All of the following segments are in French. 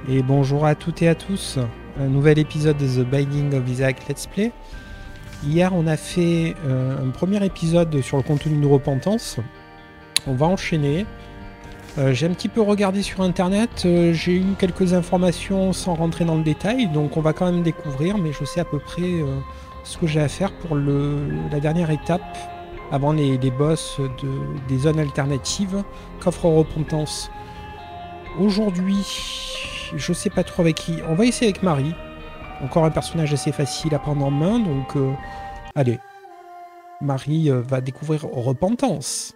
Et bonjour à toutes et à tous, un nouvel épisode de The Binding of Isaac Let's Play. Hier on a fait un premier épisode sur le contenu de Repentance. On va enchaîner. J'ai un petit peu regardé sur internet, j'ai eu quelques informations sans rentrer dans le détail, donc on va quand même découvrir, mais je sais à peu près ce que j'ai à faire pour la dernière étape avant les boss des zones alternatives qu'offre Repentance. Aujourd'hui, je sais pas trop avec qui. On va essayer avec Marie. Encore un personnage assez facile à prendre en main, donc allez. Marie va découvrir Repentance.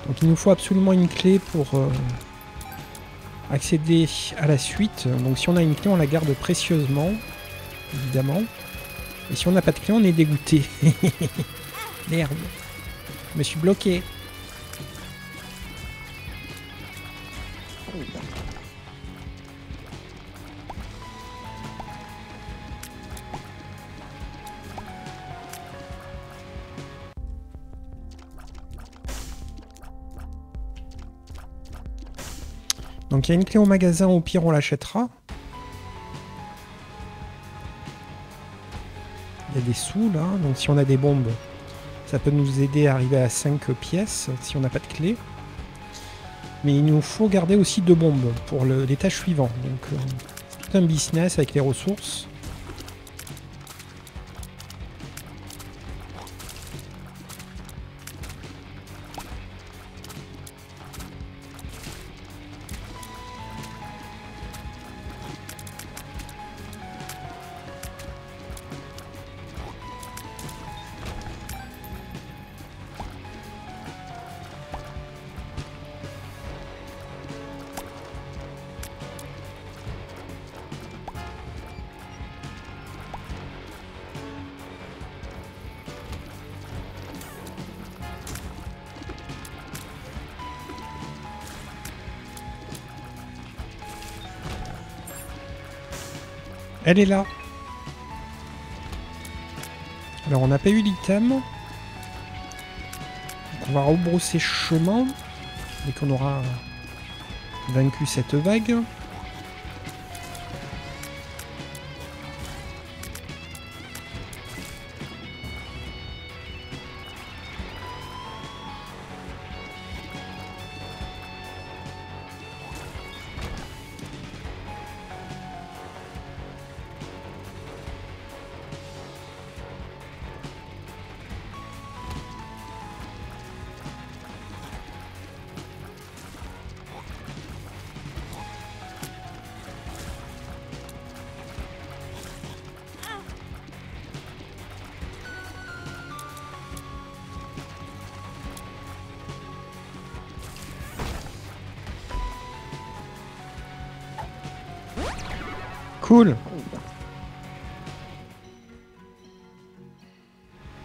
Donc il nous faut absolument une clé pour accéder à la suite. Donc si on a une clé, on la garde précieusement, évidemment. Et si on n'a pas de clé, on est dégoûté. Merde. Je me suis bloqué. Donc il y a une clé au magasin, au pire on l'achètera. Il y a des sous là, donc si on a des bombes, ça peut nous aider à arriver à 5 pièces si on n'a pas de clé. Mais il nous faut garder aussi 2 bombes pour l'étage suivant. Donc c'est tout un business avec les ressources. Elle est là. Alors on n'a pas eu l'item. Donc on va rebrousser chemin dès qu'on aura vaincu cette vague. Cool.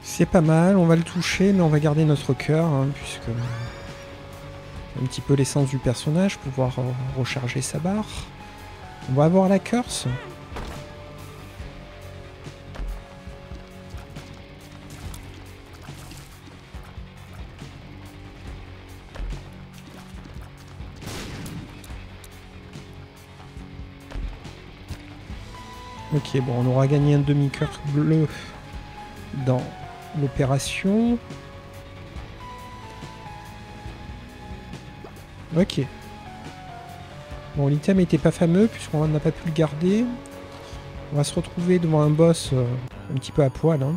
C'est pas mal, on va le toucher, mais on va garder notre cœur, hein, puisque un petit peu l'essence du personnage, pouvoir recharger sa barre. On va avoir la curse. Ok, bon, on aura gagné un demi-cœur bleu dans l'opération. Ok. Bon, l'item n'était pas fameux puisqu'on n'a pas pu le garder. On va se retrouver devant un boss un petit peu à poil, hein.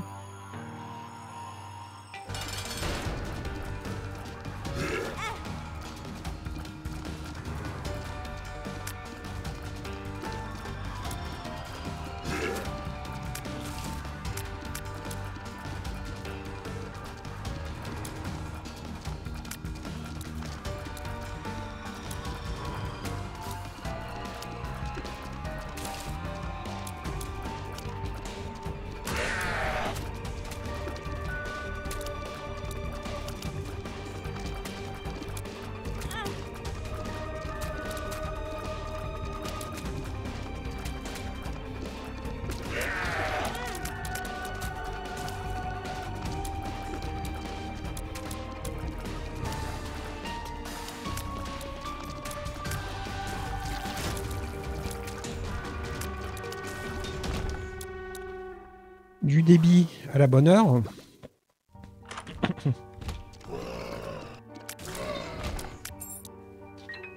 du débit à la bonne heure.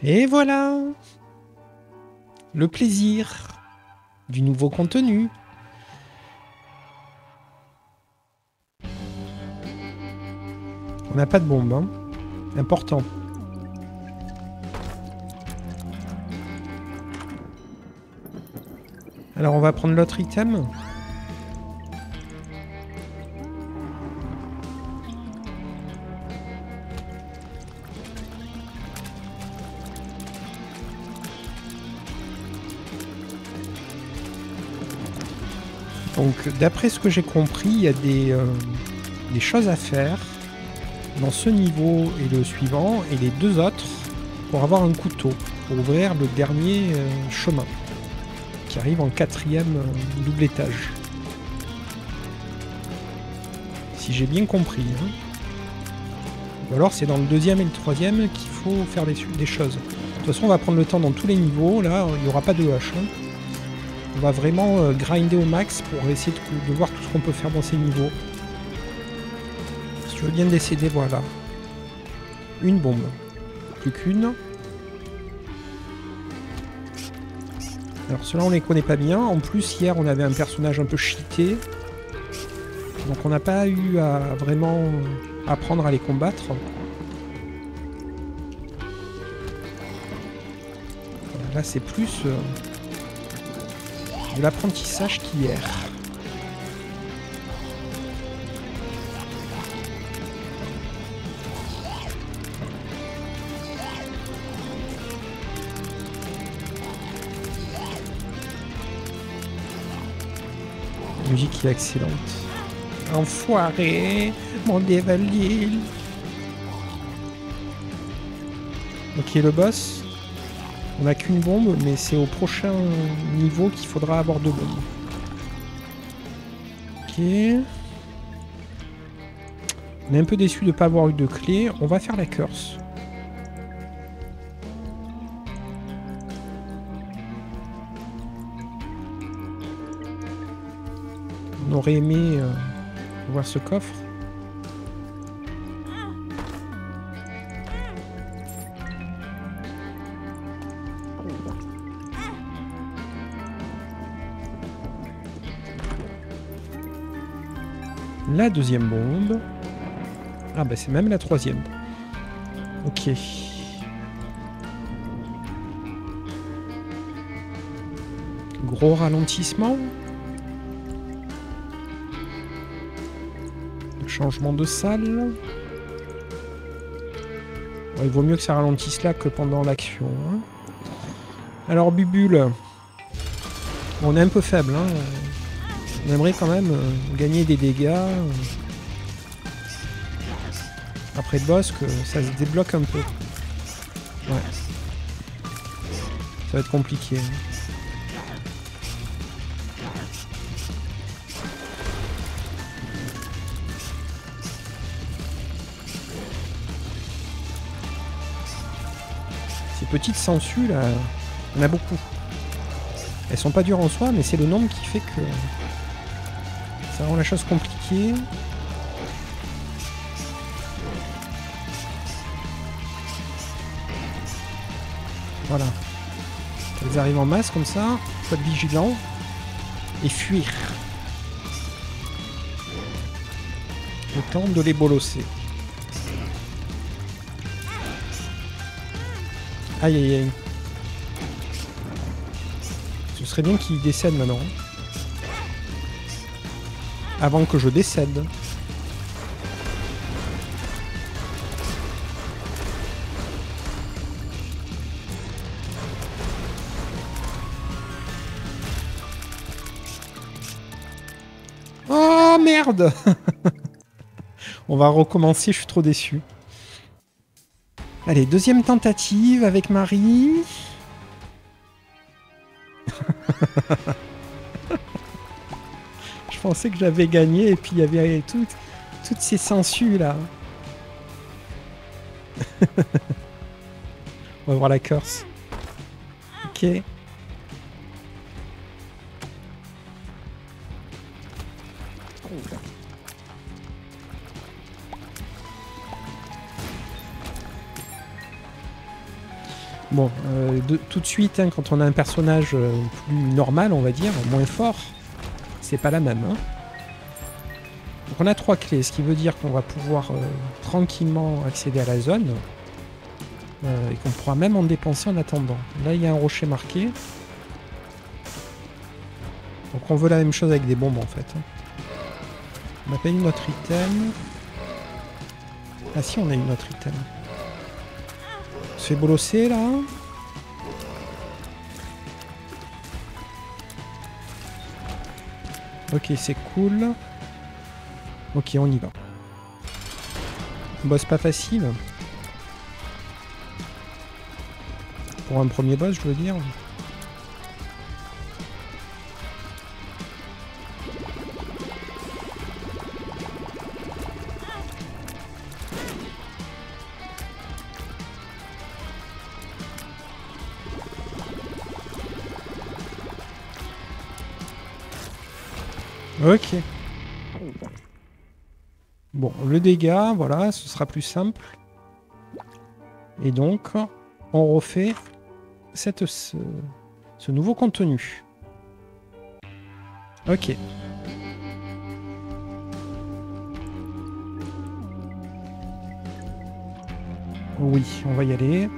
Et voilà, le plaisir du nouveau contenu. On n'a pas de bombe, hein. Important. Alors on va prendre l'autre item. Donc d'après ce que j'ai compris, il y a des choses à faire dans ce niveau et le suivant, et les deux autres, pour avoir un couteau, pour ouvrir le dernier chemin, qui arrive en 4e double étage. Si j'ai bien compris. Hein. Ou alors c'est dans le 2e et le 3e qu'il faut faire des choses. De toute façon on va prendre le temps dans tous les niveaux, là il n'y aura pas de hache. Hein. On va vraiment grinder au max pour essayer de voir tout ce qu'on peut faire dans ces niveaux. Si tu veux bien décéder, voilà. Une bombe. Plus qu'une. Alors ceux-là on les connaît pas bien. En plus hier on avait un personnage un peu cheaté. Donc on n'a pas eu à vraiment apprendre à les combattre. Là c'est plus de l'apprentissage qu'hier. La musique est excellente. Enfoiré, mon Devil. Ok, le boss. On n'a qu'une bombe, mais c'est au prochain niveau qu'il faudra avoir 2 bombes. Ok. On est un peu déçu de ne pas avoir eu de clé. On va faire la curse. On aurait aimé voir ce coffre. La 2e bombe. Ah bah c'est même la 3e. Ok. Gros ralentissement. Changement de salle. Ouais, il vaut mieux que ça ralentisse là que pendant l'action. Hein. Alors Bubule. On est un peu faible. Hein. On aimerait quand même gagner des dégâts. Après le boss, que ça se débloque un peu. Ouais. Ça va être compliqué. Hein. Ces petites sangsues là, il y en a beaucoup. Elles sont pas dures en soi, mais c'est le nombre qui fait que ça rend la chose compliquée. Voilà. Elles arrivent en masse comme ça. Faut être vigilant. Et fuir. Le temps de les bolosser. Aïe aïe aïe. Ce serait bien qu'il décède maintenant. Avant que je décède. Oh merde. On va recommencer, je suis trop déçu. Allez, 2e tentative avec Marie. Je pensais que j'avais gagné et puis il y avait toutes ces sangsues là. On va voir la curse. Ok. Bon, tout de suite, hein, quand on a un personnage plus normal, on va dire, moins fort, c'est pas la même. Hein. Donc on a 3 clés, ce qui veut dire qu'on va pouvoir tranquillement accéder à la zone. Et qu'on pourra même en dépenser en attendant. Là, il y a un rocher marqué. Donc on veut la même chose avec des bombes, en fait. On n'a pas eu notre item. Ah si, on a eu notre item. On se fait bolosser, là. Ok, c'est cool. Ok, on y va. Boss pas facile. Pour un premier boss, je veux dire. Ok. Bon, le dégât, voilà, ce sera plus simple. Et donc, on refait ce nouveau contenu. Ok. Oui, on va y aller.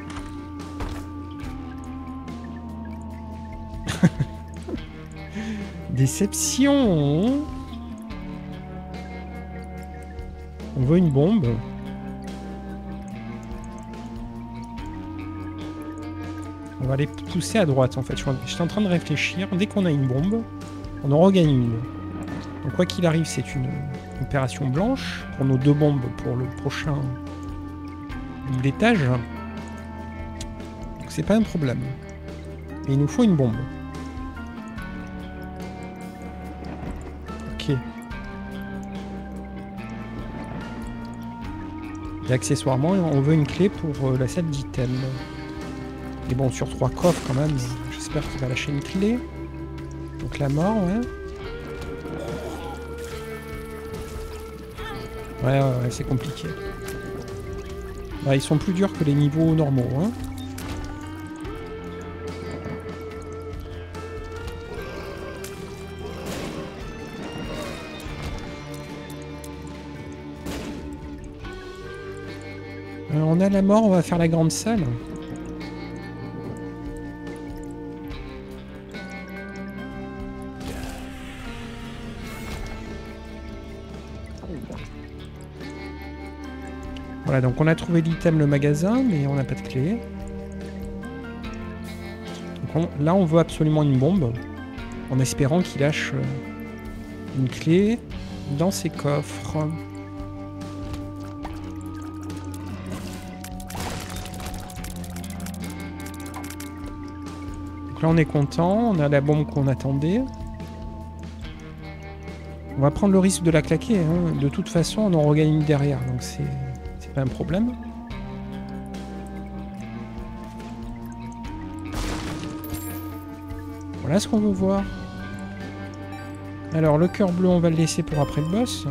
Déception. On veut une bombe. On va les pousser à droite en fait. J'étais en train de réfléchir. Dès qu'on a une bombe, on en regagne une. Donc quoi qu'il arrive, c'est une opération blanche pour nos 2 bombes pour le prochain blétage. Donc c'est pas un problème. Mais il nous faut une bombe. Ok. Et accessoirement, on veut une clé pour la salle d'item. Et bon, sur 3 coffres quand même, j'espère qu'il va lâcher une clé. Donc la mort, ouais. Ouais, c'est compliqué. Bah, ils sont plus durs que les niveaux normaux, hein. On a la mort, on va faire la grande salle. Voilà, donc on a trouvé l'item, le magasin, mais on n'a pas de clé. Donc là, on veut absolument une bombe, en espérant qu'il lâche une clé dans ses coffres. Donc là, on est content, on a la bombe qu'on attendait. On va prendre le risque de la claquer, hein. De toute façon, on en regagne une derrière, donc c'est pas un problème. Voilà ce qu'on veut voir. Alors, le cœur bleu, on va le laisser pour après le boss.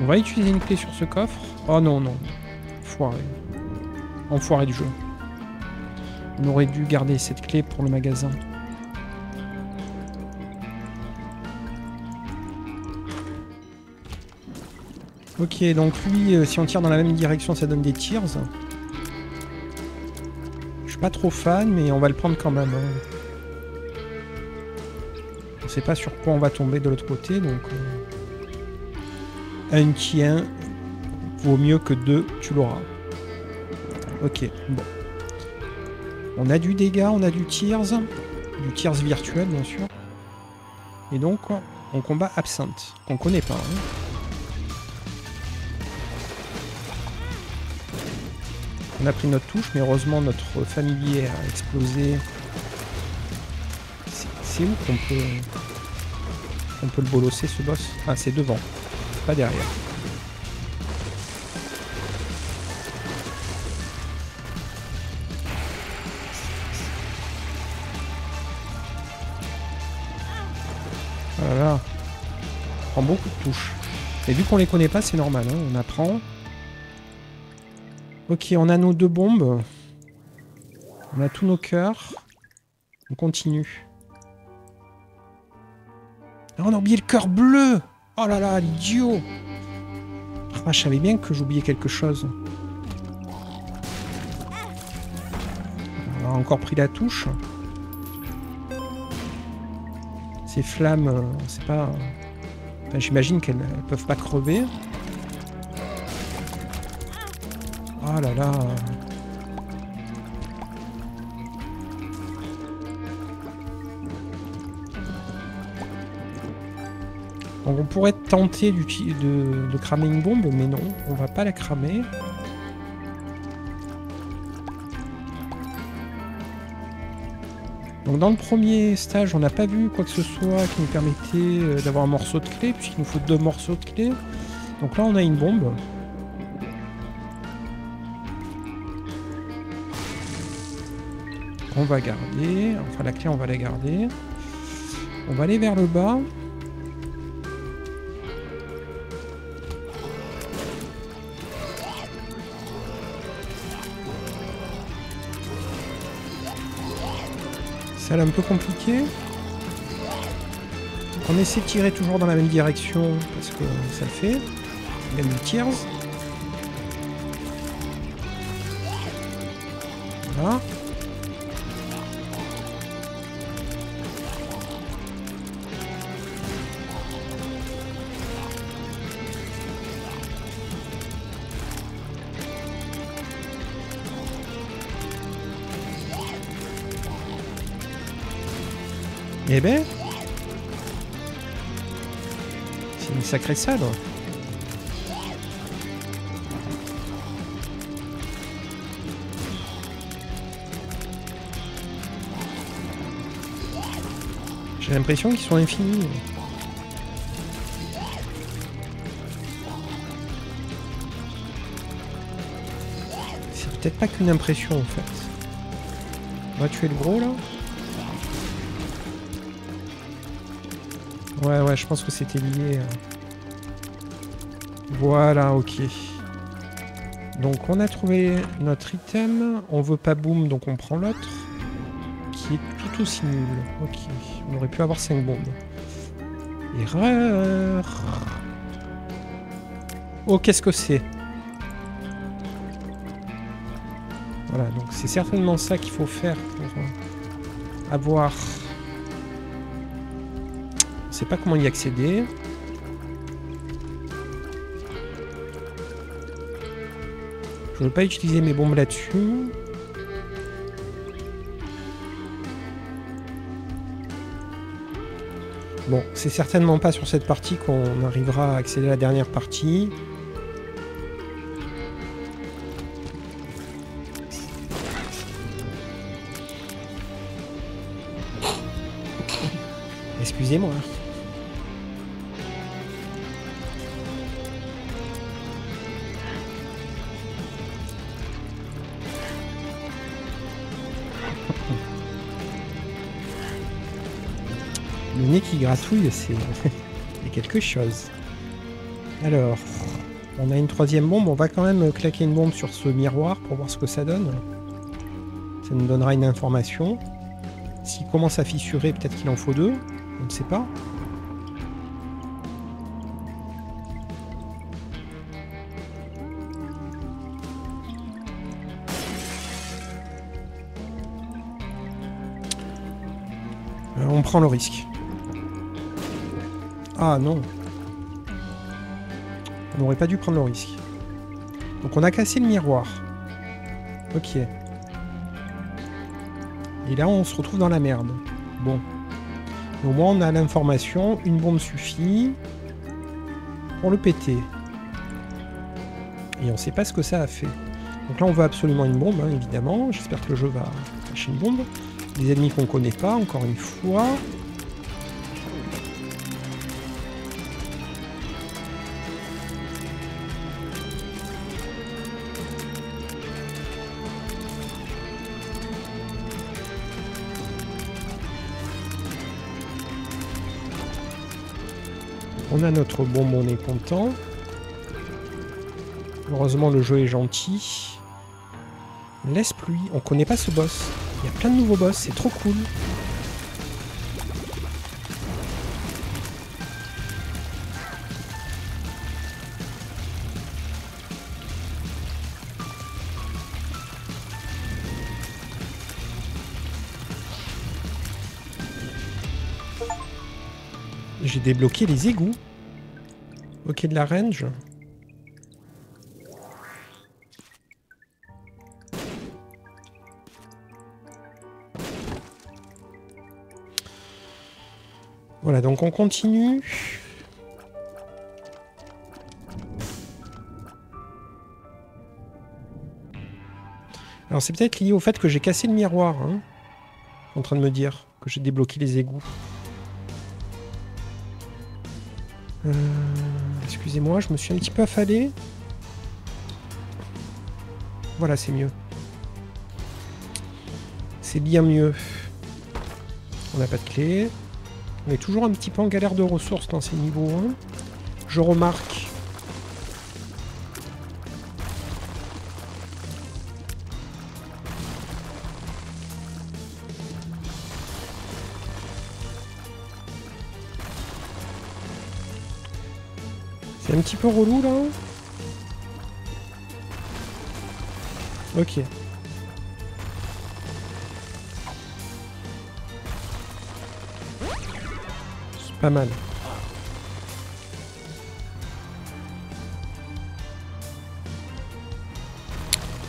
On va utiliser une clé sur ce coffre. Oh non, non. Foiré. Enfoiré du jeu. On aurait dû garder cette clé pour le magasin. Ok, donc lui, si on tire dans la même direction, ça donne des tirs. Je suis pas trop fan, mais on va le prendre quand même. On sait pas sur quoi on va tomber de l'autre côté, donc... un tien vaut mieux que 2, tu l'auras. Ok, bon. On a du dégât, on a du tirs virtuel, bien sûr. Et donc, on combat Absinthe, qu'on connaît pas. Hein. On a pris notre touche, mais heureusement notre familier a explosé. C'est où qu'on peut le bolosser, ce boss? Ah, c'est devant, pas derrière. Voilà. Prend beaucoup de touches. Et vu qu'on les connaît pas, c'est normal, hein, on apprend. Ok, on a nos 2 bombes. On a tous nos cœurs. On continue. Ah, on a oublié le cœur bleu. Oh là là, l'idiot. Ah, je savais bien que j'oubliais quelque chose. On a encore pris la touche. Ces flammes, c'est pas... Enfin, j'imagine qu'elles ne peuvent pas crever. Oh là là. Donc on pourrait tenter de cramer une bombe, mais non, on va pas la cramer. Donc dans le premier stage, on n'a pas vu quoi que ce soit qui nous permettait d'avoir un morceau de clé, puisqu'il nous faut 2 morceaux de clé. Donc là on a une bombe. On va garder, enfin la clé on va la garder. On va aller vers le bas. C'est un peu compliqué. On essaie de tirer toujours dans la même direction parce que ça le fait. Même le tiers. Voilà. Eh ben, c'est une sacrée salle. J'ai l'impression qu'ils sont infinis. C'est peut-être pas qu'une impression en fait. On va tuer le gros là. Ouais, je pense que c'était lié. Voilà, ok. Donc on a trouvé notre item. On veut pas boom, donc on prend l'autre. Qui est tout aussi nul. Ok. On aurait pu avoir 5 bombes. Erreur. Oh, qu'est-ce que c'est? Voilà, donc c'est certainement ça qu'il faut faire pour avoir... Je sais pas comment y accéder. Je veux pas utiliser mes bombes là-dessus. Bon, c'est certainement pas sur cette partie qu'on arrivera à accéder à la dernière partie. Excusez-moi. Le nez qui gratouille, c'est quelque chose. Alors, on a une 3e bombe. On va quand même claquer une bombe sur ce miroir pour voir ce que ça donne. Ça nous donnera une information. S'il commence à fissurer, peut-être qu'il en faut 2. On ne sait pas. On prend le risque. Ah non. On n'aurait pas dû prendre le risque. Donc on a cassé le miroir. Ok. Et là on se retrouve dans la merde. Bon. Au moins on a l'information. Une bombe suffit pour le péter. Et on ne sait pas ce que ça a fait. Donc là on veut absolument une bombe, hein, évidemment. J'espère que le jeu va lâcher une bombe. Des ennemis qu'on connaît pas, encore une fois. On a notre bonbon, on est content. Heureusement, le jeu est gentil. Laisse pluie. On connaît pas ce boss. Il y a plein de nouveaux boss, c'est trop cool. J'ai débloqué les égouts. Ok, de la range. Voilà, donc on continue. Alors c'est peut-être lié au fait que j'ai cassé le miroir. Hein, en train de me dire que j'ai débloqué les égouts. Excusez-moi, je me suis un petit peu affalé. Voilà, c'est mieux. C'est bien mieux. On n'a pas de clé. On est toujours un petit peu en galère de ressources dans ces niveaux 1. Je remarque. C'est un petit peu relou là. Ok. C'est pas mal.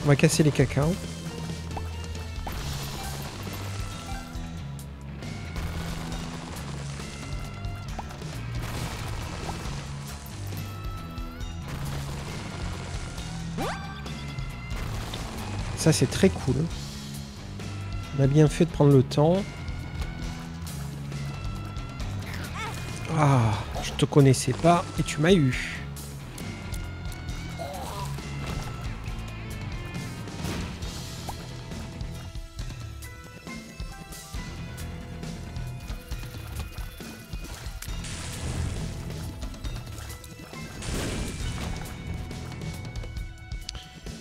On va casser les cacao. Ça, c'est très cool. On a bien fait de prendre le temps. Ah, je te connaissais pas et tu m'as eu.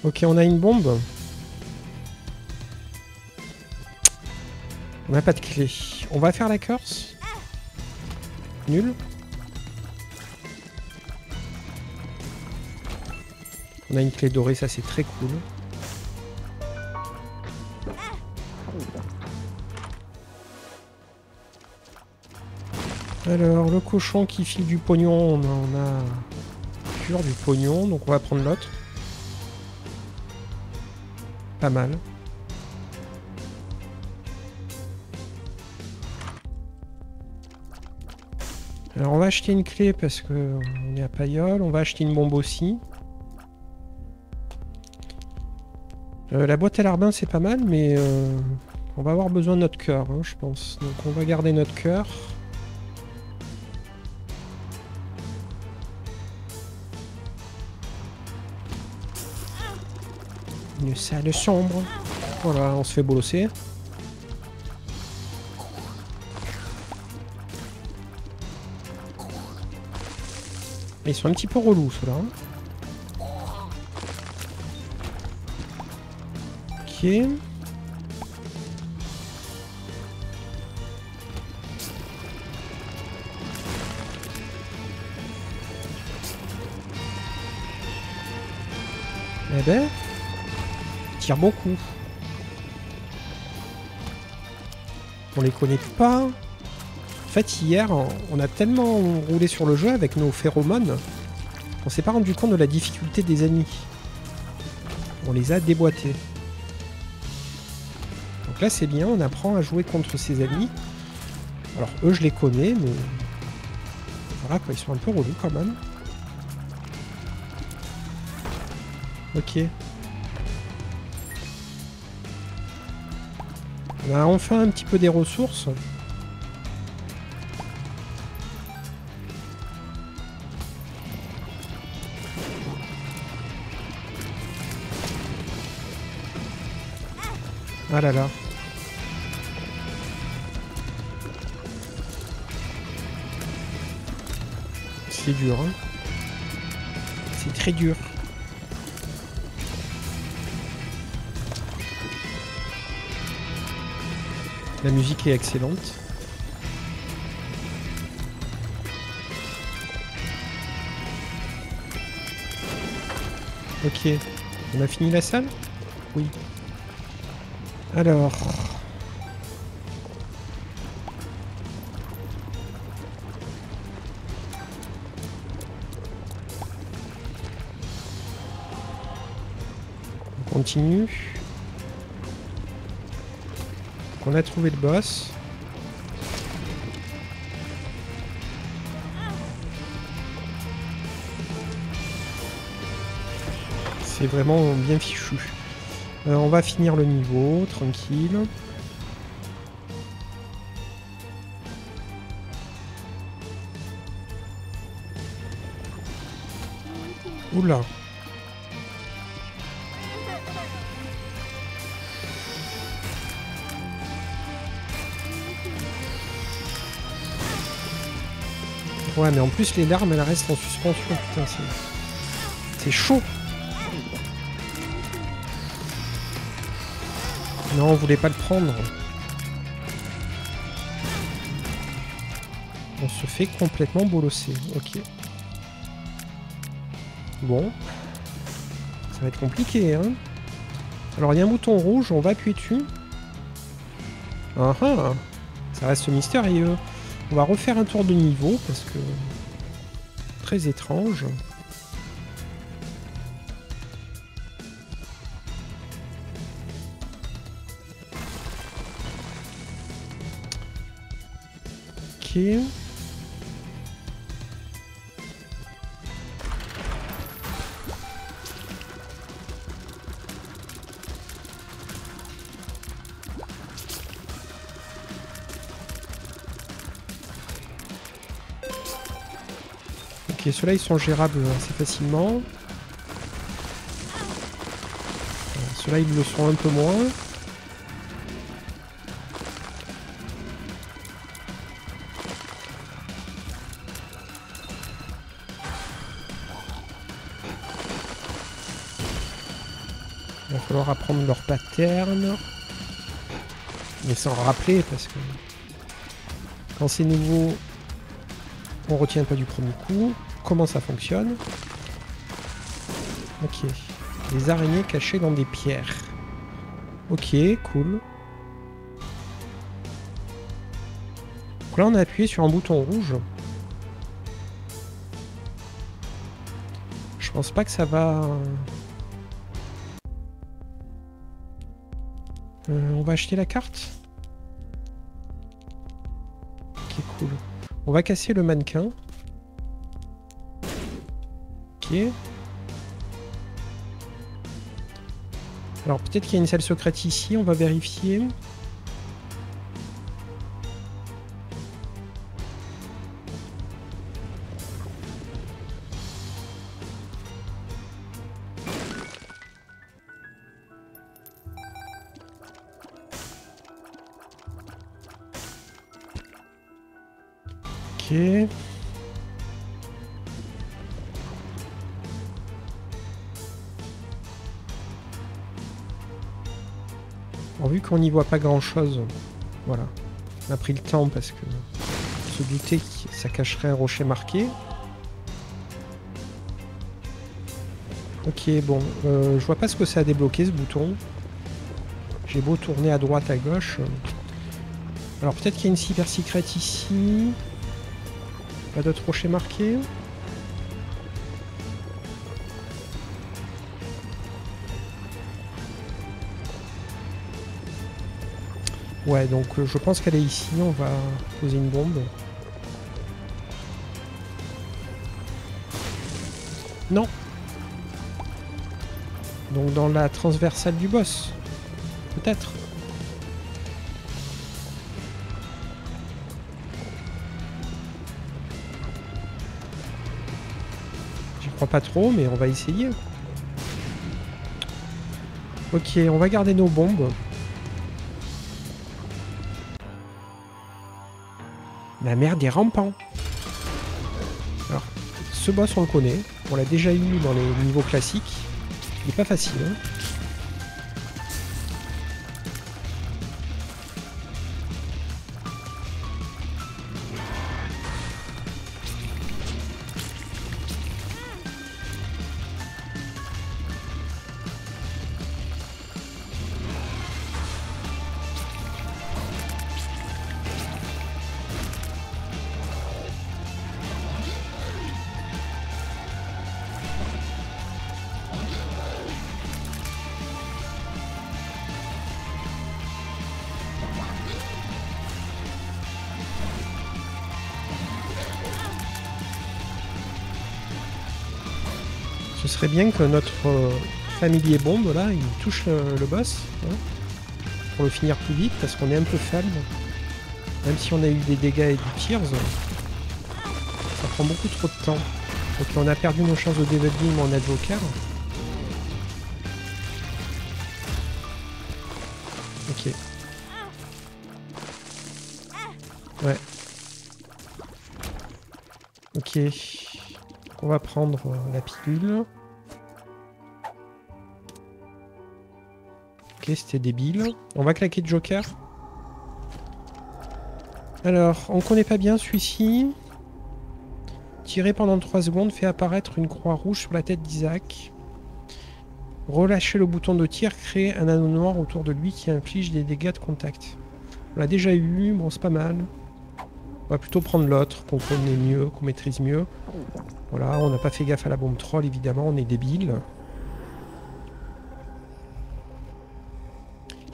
Ok, on a une bombe. On n'a pas de clé. On va faire la curse. Nul. On a une clé dorée, ça c'est très cool. Alors, le cochon qui file du pognon, on a pur du pognon, donc on va prendre l'autre. Pas mal. Alors on va acheter une clé parce que on est à Payolle. On va acheter une bombe aussi. La boîte à larbin c'est pas mal, mais on va avoir besoin de notre cœur, hein, je pense. Donc on va garder notre cœur. Une salle sombre. Voilà, on se fait bolosser. Ils sont un petit peu relous, ceux-là. Ok. Eh ben, ils tirent beaucoup. On les connaît pas. En fait, hier, on a tellement roulé sur le jeu avec nos phéromones qu'on s'est pas rendu compte de la difficulté des ennemis. On les a déboîtés. Donc là, c'est bien, on apprend à jouer contre ces ennemis. Alors, eux, je les connais, mais... Voilà, quoi, ils sont un peu relous quand même. Ok. On a enfin un petit peu des ressources. Ah là là. C'est dur, hein. C'est très dur. La musique est excellente. Ok. On a fini la salle? Oui. Alors... on continue. On a trouvé le boss. C'est vraiment bien fichu. On va finir le niveau, tranquille. Oula. Ouais, mais en plus les larmes elles restent en suspension, putain, c'est chaud. Non, on voulait pas le prendre. On se fait complètement bolosser. Ok. Bon. Ça va être compliqué, hein. Alors, il y a un bouton rouge, on va appuyer dessus. Ah ah. Ça reste mystérieux. On va refaire un tour de niveau, parce que... très étrange. Ok. Ok, ceux-là ils sont gérables assez facilement. Ceux-là ils le sont un peu moins. Il va falloir apprendre leur pattern. Mais s'en rappeler parce que quand c'est nouveau, on retient pas du premier coup. Comment ça fonctionne? Ok. Des araignées cachées dans des pierres. Ok, cool. Donc là on a appuyé sur un bouton rouge. Je pense pas que ça va... on va acheter la carte. Ok, cool. On va casser le mannequin. Ok. Alors peut-être qu'il y a une salle secrète ici, on va vérifier. Ok. Bon, vu qu'on n'y voit pas grand chose, voilà. On a pris le temps parce que on se doutait que ça cacherait un rocher marqué. Ok, bon, je vois pas ce que ça a débloqué ce bouton. J'ai beau tourner à droite, à gauche. Alors peut-être qu'il y a une cyber secret ici. Pas d'autres rochers marqués. Ouais, donc je pense qu'elle est ici. On va poser une bombe. Non. Donc dans la transversale du boss. Peut-être. J'y crois pas trop, mais on va essayer. Ok, on va garder nos bombes. La mer des rampants. Alors, ce boss on le connaît, on l'a déjà eu dans les niveaux classiques. Il n'est pas facile. Hein. Ce serait bien que notre familier bombe là, il touche le boss hein, pour le finir plus vite parce qu'on est un peu faible. Même si on a eu des dégâts et du tirs, ça prend beaucoup trop de temps. Ok, on a perdu nos chances de developing en advocat. Ok. Ouais. Ok. On va prendre la pilule. Ok, c'était débile. On va claquer de Joker. Alors, on connaît pas bien celui-ci. Tirer pendant 3 secondes fait apparaître une croix rouge sur la tête d'Isaac. Relâcher le bouton de tir crée un anneau noir autour de lui qui inflige des dégâts de contact. On l'a déjà eu, bon c'est pas mal. On va plutôt prendre l'autre, qu'on connaît mieux, qu'on maîtrise mieux. Voilà, on n'a pas fait gaffe à la bombe troll, évidemment, on est débile.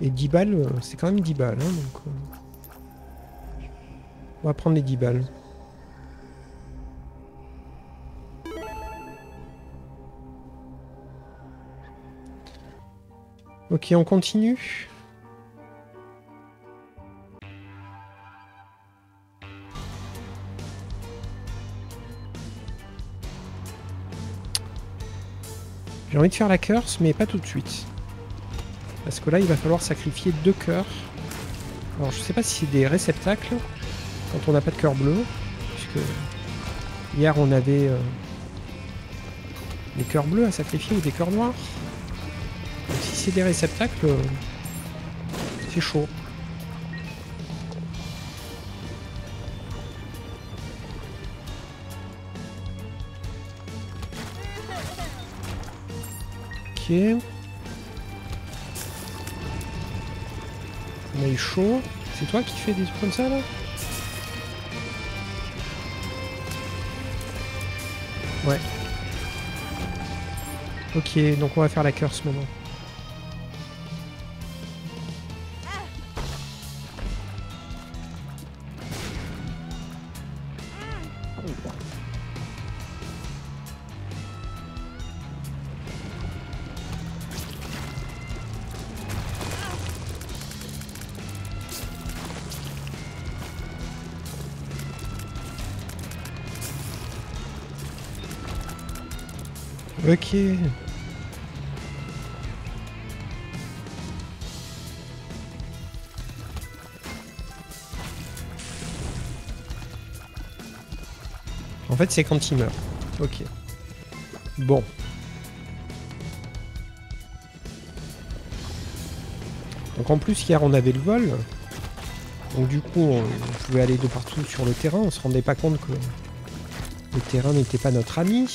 Et 10 balles, c'est quand même 10 balles. Hein, donc, on va prendre les 10 balles. Ok, on continue. J'ai envie de faire la curse, mais pas tout de suite. Parce que là, il va falloir sacrifier 2 cœurs. Alors, je sais pas si c'est des réceptacles, quand on n'a pas de cœur bleu. Puisque hier, on avait des cœurs bleus à sacrifier ou des cœurs noirs. Donc, si c'est des réceptacles, c'est chaud. Ok. On a eu chaud. C'est toi qui fais des trucs comme ça là? Ouais. Ok, donc on va faire la curse maintenant. Ok. En fait, c'est quand il meurt. Ok. Bon. Donc en plus, hier, on avait le vol. Donc du coup, on pouvait aller de partout sur le terrain. On se rendait pas compte que le terrain n'était pas notre ami.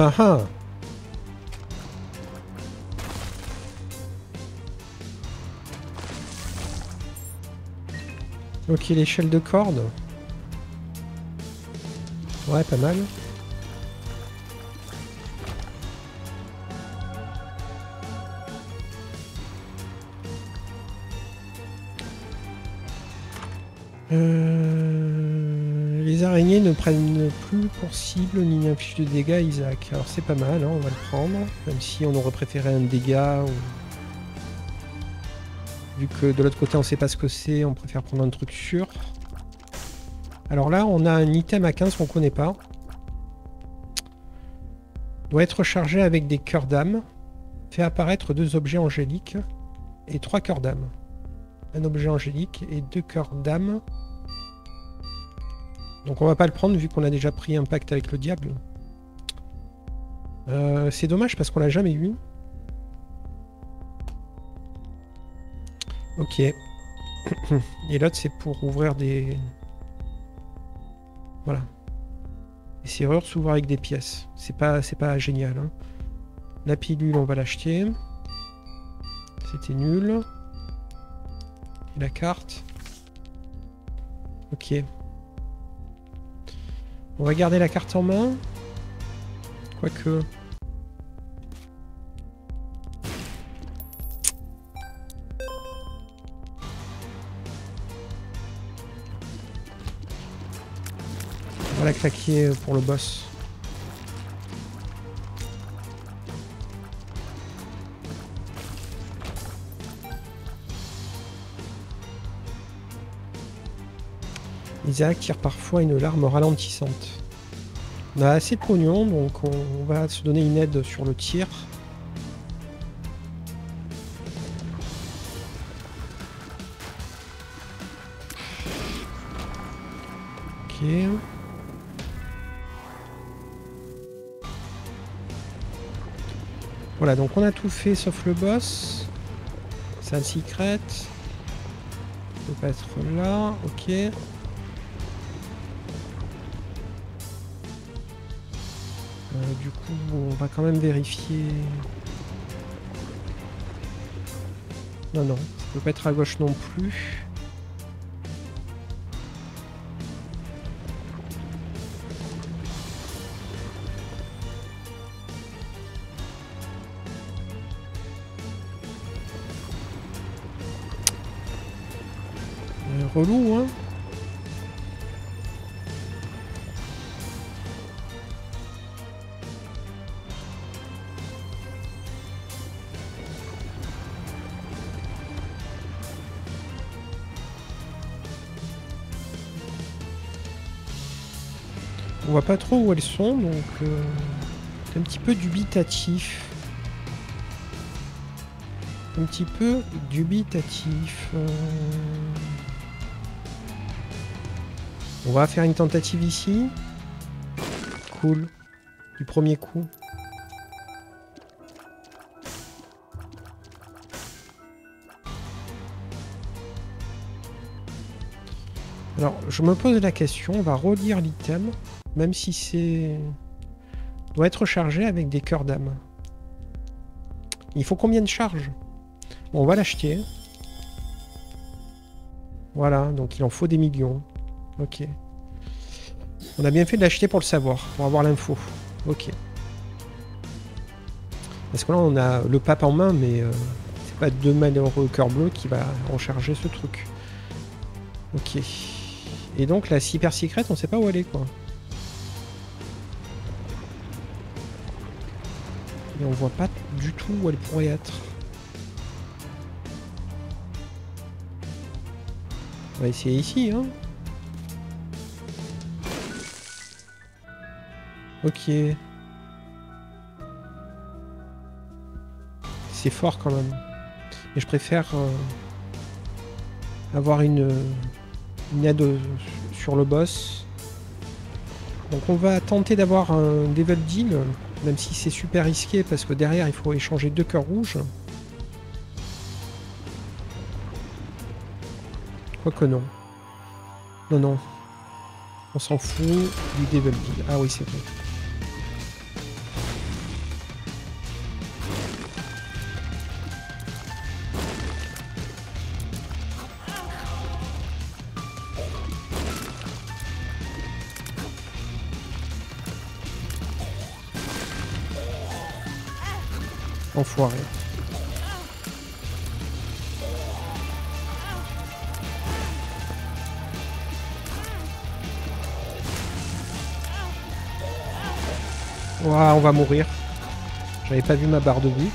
Ah ah. Ok, l'échelle de corde. Ouais, pas mal. Les araignées ne prennent plus pour cible ni n'infligent de dégâts à Isaac. Alors c'est pas mal, hein, on va le prendre. Même si on aurait préféré un dégât. Ou... Vu que de l'autre côté on sait pas ce que c'est, on préfère prendre un truc sûr. Alors là, on a un item à 15 qu'on connaît pas. Doit être chargé avec des cœurs d'âme. Fait apparaître 2 objets angéliques et 3 cœurs d'âme. Un objet angélique et 2 cœurs d'âme. Donc on va pas le prendre vu qu'on a déjà pris un pacte avec le diable. C'est dommage parce qu'on l'a jamais eu. Ok. Et l'autre c'est pour ouvrir des... Voilà. Les serrures s'ouvrent avec des pièces. C'est pas génial. Hein. La pilule, on va l'acheter. C'était nul. Et la carte. Ok. On va garder la carte en main. Quoique... On va la claquer pour le boss. Isaac tire parfois une larme ralentissante. On a assez de pognon, donc on va se donner une aide sur le tir. Ok. Voilà, donc on a tout fait sauf le boss. Salle secret. Il peut pas être là, ok. Du coup, on va quand même vérifier... Non, non, ça peut pas être à gauche non plus. Relou, hein. On voit pas trop où elles sont, donc c'est un petit peu dubitatif. Un petit peu dubitatif. On va faire une tentative ici. Cool. Du premier coup. Alors, je me pose la question, on va relire l'item, même si c'est... doit être chargé avec des cœurs d'âme. Il faut combien de charges? Bon, on va l'acheter. Voilà, donc il en faut des millions. Ok. On a bien fait de l'acheter pour le savoir, pour avoir l'info. Ok. Parce que là, on a le pape en main, mais c'est pas 2 malheureux cœurs bleus qui va recharger ce truc. Ok. Et donc, la super secret, on sait pas où elle est, quoi. Et on voit pas du tout où elle pourrait être. On va essayer ici, hein. Ok. C'est fort quand même. Mais je préfère avoir une aide sur le boss. Donc on va tenter d'avoir un Devil Deal, même si c'est super risqué parce que derrière il faut échanger 2 cœurs rouges. Quoique non. Non, non. On s'en fout du Devil Deal. Ah oui, c'est vrai. Enfoiré. Ouah, on va mourir. J'avais pas vu ma barre de vie.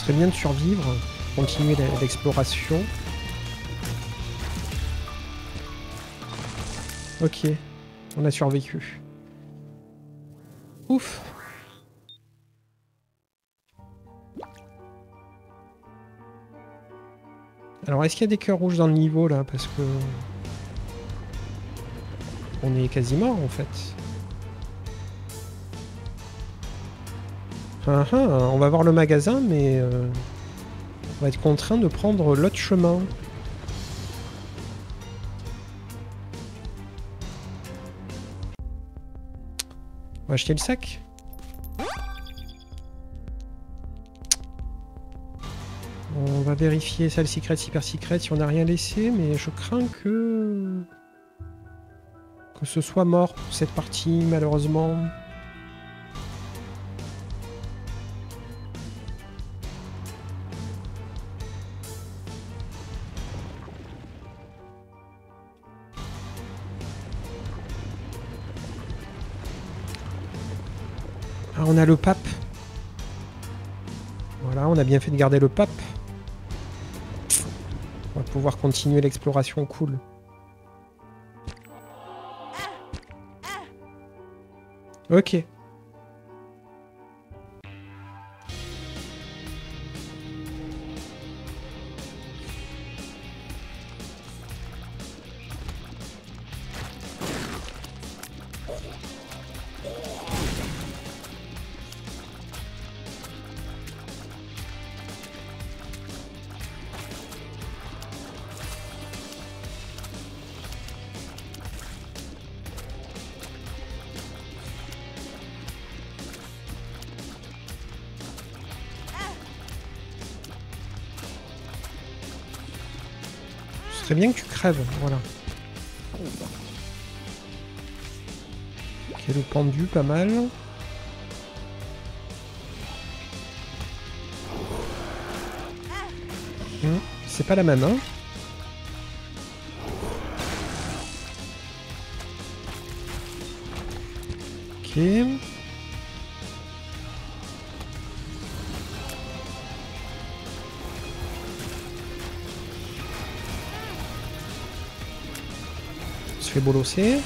serait bien de survivre, continuer l'exploration. Ok, on a survécu. Ouf. Alors, est-ce qu'il y a des cœurs rouges dans le niveau, là? Parce que... on est quasi mort, en fait. On va voir le magasin, mais... on va être contraint de prendre l'autre chemin. On va acheter le sac. On va vérifier salle secret, super secret si on n'a rien laissé, mais je crains que ce soit mort pour cette partie, malheureusement. Ah, on a le pape. Voilà, on a bien fait de garder le pape. On va pouvoir continuer l'exploration cool. Ok. Ce serait bien que tu crèves, voilà. Ok, le pendu, pas mal. C'est pas la même, hein. Ok. On se fait bolosser.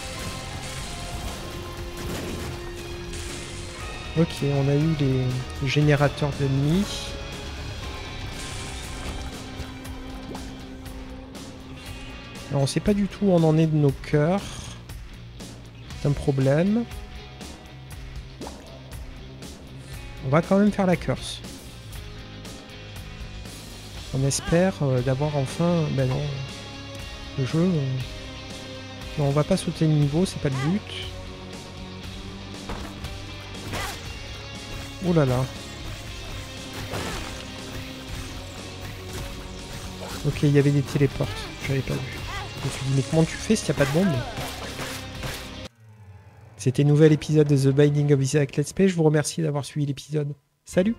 Ok, on a eu les générateurs d'ennemis. Alors on sait pas du tout où on en est de nos cœurs. C'est un problème. On va quand même faire la curse. On espère d'avoir enfin... Ben non. Le jeu... Non, on va pas sauter le niveau, c'est pas le but. Oh là là. Ok, il y avait des téléportes. J'avais pas vu. Je me suis dit, mais comment tu fais s'il n'y a pas de bombe? C'était un nouvel épisode de The Binding of Isaac Let's Play. Je vous remercie d'avoir suivi l'épisode. Salut!